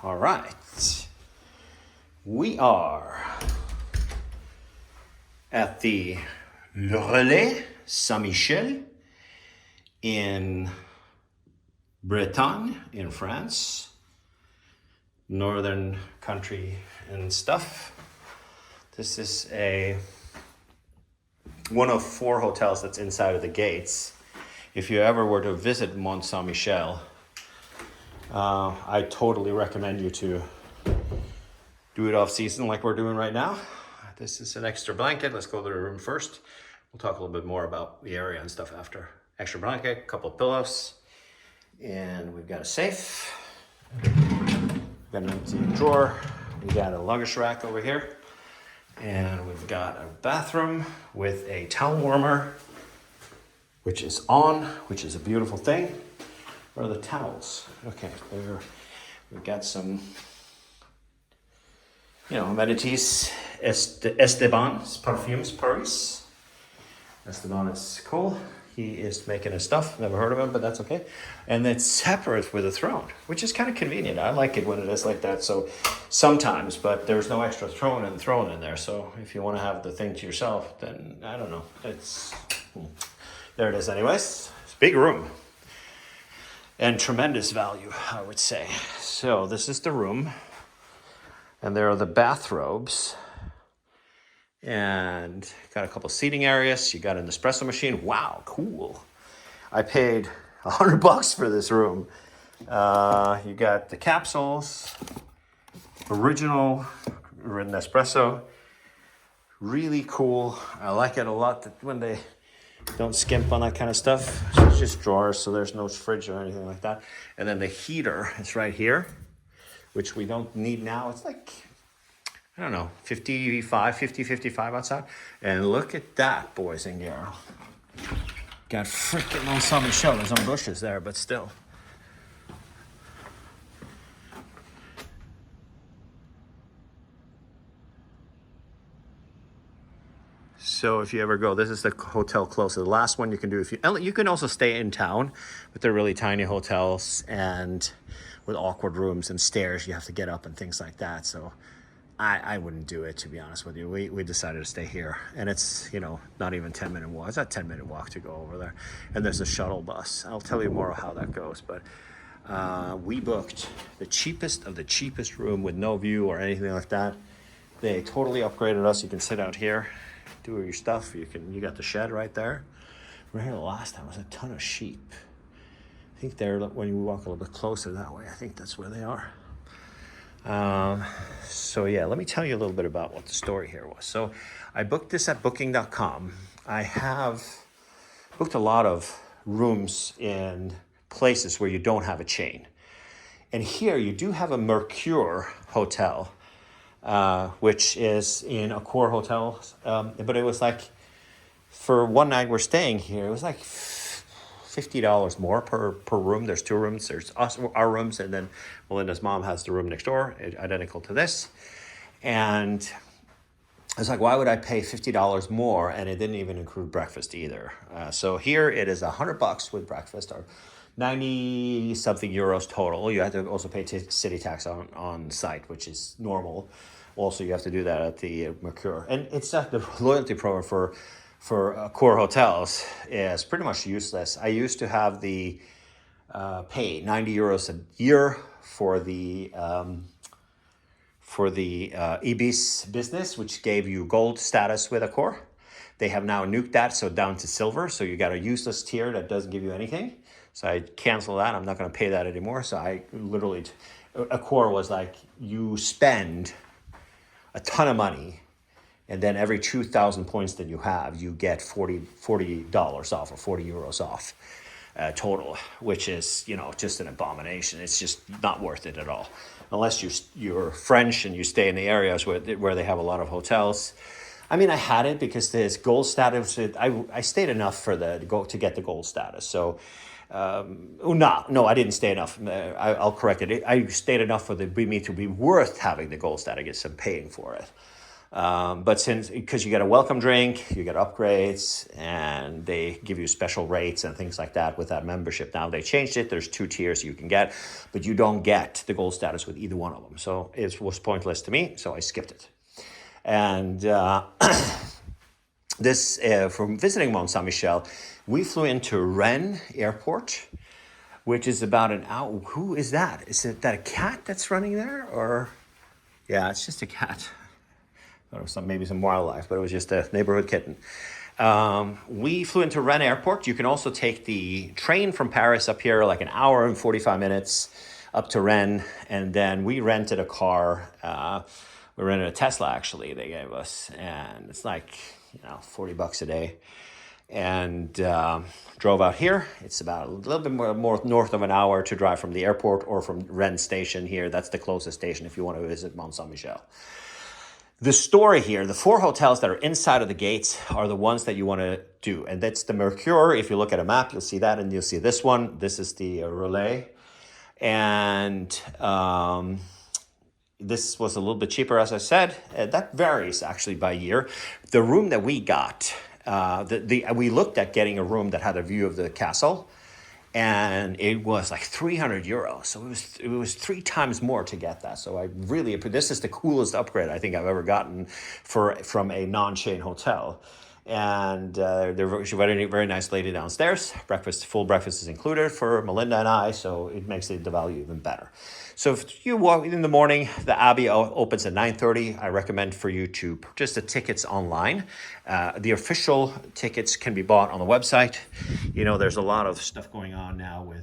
All right. We are at the Relais Saint-Michel in Bretagne in France, northern country and stuff. This is one of 4 hotels that's inside of the gates. If you ever were to visit Mont Saint-Michel, I totally recommend you to do it off season like we're doing right now. This is an extra blanket. Let's go to the room first. We'll talk a little bit more about the area and stuff after. Extra blanket, a couple of pillows, and we've got a safe. We've got an empty drawer. We got a luggage rack over here. And we've got a bathroom with a towel warmer, which is on, which is a beautiful thing. Where are the towels? Okay, we've got some, amenities. Esteban's Parfums Paris. Esteban is cool. He is making his stuff. Never heard of him, but that's okay. And it's separate with a throne, which is kind of convenient. I like it when it is like that. So sometimes, but there's no extra throne in there. So if you want to have the thing to yourself, then I don't know. There it is anyways. It's a big room. And tremendous value, I would say. So this is the room. And there are the bathrobes. And got a couple seating areas. You got an espresso machine. Wow, cool. I paid $100 for this room. You got the capsules. Original Nespresso. Really cool. I like it a lot that when they don't skimp on that kind of stuff. It's just drawers, so there's no fridge or anything like that. And then the heater is right here, which we don't need now. It's like, I don't know, 55 outside. And look at that, boys and girls. Got freaking Mont Saint-Michel. There's some bushes there, but still. So if you ever go, this is the hotel close to the last one you can do. You can also stay in town, but they're really tiny hotels and with awkward rooms and stairs you have to get up and things like that. So I wouldn't do it, to be honest with you. We decided to stay here, and it's not even 10-minute walk. It's a 10-minute walk to go over there, and there's a shuttle bus. I'll tell you more how that goes, but we booked the cheapest of the cheapest room with no view or anything like that. They totally upgraded us. You can sit out here, do your stuff. You got the shed right there. We were here the last time. There was a ton of sheep. I think they're, when you walk a little bit closer that way, I think that's where they are. So yeah, let me tell you a little bit about what the story here was. So I booked this at booking.com. I have booked a lot of rooms in places where you don't have a chain. And here you do have a Mercure hotel, which is in Accor Hotels. But it was like, for one night we're staying here, it was like $50 more per room. There's 2 rooms. There's our rooms, and then Melinda's mom has the room next door, identical to this. And I was like, why would I pay $50 more? And it didn't even include breakfast either. So here it is $100 with breakfast, or 90 something euros total. You have to also pay city tax on site, which is normal. Also, you have to do that at the Mercure. And it's the loyalty program for Accor Hotels is pretty much useless. I used to have the pay 90 euros a year for the Ibis business, which gave you gold status with Accor. They have now nuked that, so down to silver. So you got a useless tier that doesn't give you anything. So I canceled that. I'm not going to pay that anymore. So I literally, Accor was like, you spend a ton of money, and then every 2,000 points that you have, you get $40 off, or 40 euros off total, which is, just an abomination. It's just not worth it at all. Unless you're French and you stay in the areas where they have a lot of hotels. I mean, I had it because there's gold status. I stayed enough to get the gold status. So, no, I didn't stay enough. I'll correct it. I stayed enough for me to be worth having the gold status. I guess I'm paying for it. But because you get a welcome drink, you get upgrades, and they give you special rates and things like that with that membership. Now they changed it. There's 2 tiers you can get, but you don't get the gold status with either one of them. So it was pointless to me, so I skipped it. And this from visiting Mont Saint Michel, we flew into Rennes Airport, which is about an hour. Who is that? Is that a cat that's running there, or? Yeah, it's just a cat. Or maybe some wildlife, but it was just a neighborhood kitten. We flew into Rennes Airport. You can also take the train from Paris up here, like an hour and 45 minutes up to Rennes. And then we rented a car. We rented a Tesla, actually, they gave us. And it's like, $40 a day. And drove out here. It's about a little bit more north of an hour to drive from the airport or from Rennes station here. That's the closest station if you want to visit Mont Saint Michel. The story here, the 4 hotels that are inside of the gates are the ones that you want to do. And that's the Mercure. If you look at a map, you'll see that, and you'll see this one. This is the Relais. And this was a little bit cheaper, as I said. That varies, actually, by year. The room that we got, we looked at getting a room that had a view of the castle. And it was like 300 euros. So it was 3 times more to get that. So I really, this is the coolest upgrade I think I've ever gotten from a non-chain hotel. And she's a very, very nice lady downstairs. Full breakfast is included for Melinda and I, so it makes the value even better. So if you walk in the morning, the Abbey opens at 9:30. I recommend for you to purchase the tickets online. The official tickets can be bought on the website. There's a lot of stuff going on now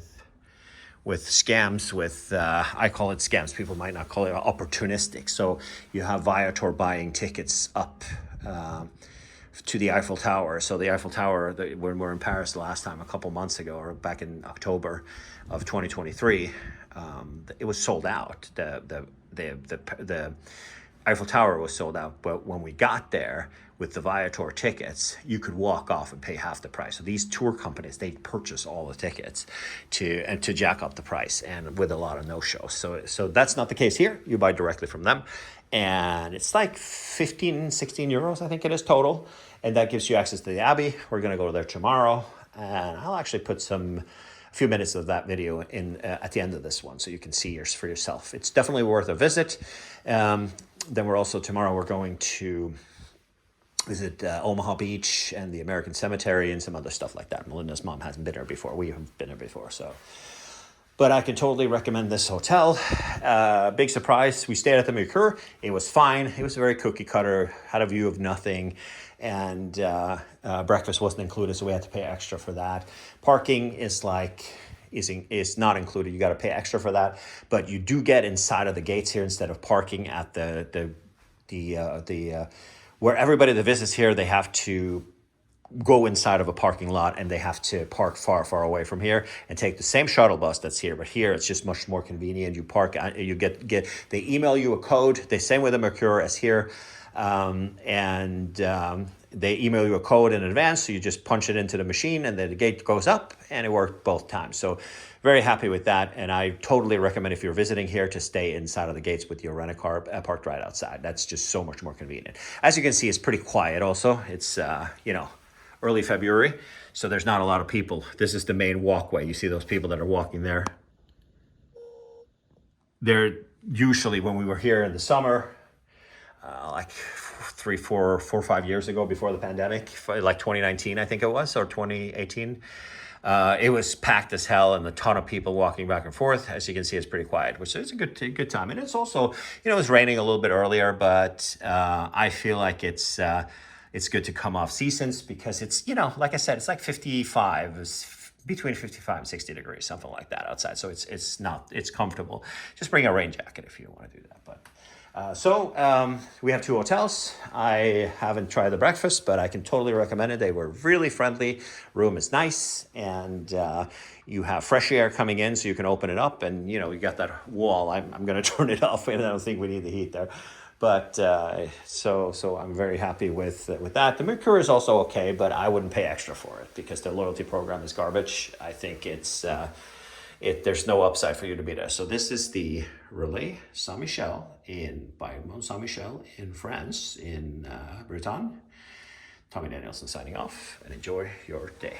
with scams, I call it scams. People might not call it opportunistic. So you have Viator buying tickets up to the Eiffel Tower. So the Eiffel Tower, when we were in Paris the last time, a couple months ago, or back in October of 2023, it was sold out. The Eiffel Tower was sold out, but when we got there with the Viator tickets, you could walk off and pay half the price. So these tour companies, they purchase all the tickets to jack up the price, and with a lot of no-shows. So that's not the case here. You buy directly from them. And it's like 15, 16 euros, I think it is total. And that gives you access to the Abbey. We're going to go there tomorrow. And I'll actually put a few minutes of that video in at the end of this one so you can see for yourself. It's definitely worth a visit. Then tomorrow we're going to visit Omaha Beach and the American Cemetery and some other stuff like that. Melinda's mom hasn't been there before. We haven't been there before, so... But I can totally recommend this hotel. Big surprise, we stayed at the Mercure. It was fine. It was very cookie cutter, had a view of nothing, and breakfast wasn't included, so we had to pay extra for that. Parking is not included. You got to pay extra for that, but you do get inside of the gates here instead of parking at the where everybody that visits here, they have to go inside of a parking lot, and they have to park far, far away from here and take the same shuttle bus that's here. But here it's just much more convenient. You park, you get they email you a code. The same with the Mercure as here, they email you a code in advance. So you just punch it into the machine, and then the gate goes up, and it worked both times. So very happy with that, and I totally recommend if you're visiting here to stay inside of the gates with your rent-a-car parked right outside. That's just so much more convenient. As you can see, it's pretty quiet. Also, it's early February, so there's not a lot of people. This is the main walkway. You see those people that are walking there. They're usually, when we were here in the summer, like 4 or 5 years ago before the pandemic, like 2019, I think it was, or 2018, it was packed as hell and a ton of people walking back and forth. As you can see, it's pretty quiet, which is a good time. And it's also, it was raining a little bit earlier, but I feel like it's good to come off seasons because it's, like I said, it's like 55, it's between 55 and 60 degrees, something like that outside. So it's comfortable. Just bring a rain jacket if you want to do that. But we have 2 hotels. I haven't tried the breakfast, but I can totally recommend it. They were really friendly. Room is nice, and you have fresh air coming in, so you can open it up, and you got that wall. I'm going to turn it off, and I don't think we need the heat there. But so I'm very happy with that. The Mercure is also okay, but I wouldn't pay extra for it because their loyalty program is garbage. I think it's there's no upside for you to be there. So this is the Relais Saint-Michel by Mont Saint-Michel in France, in Bretagne. Tommy Danielsen signing off, and enjoy your day.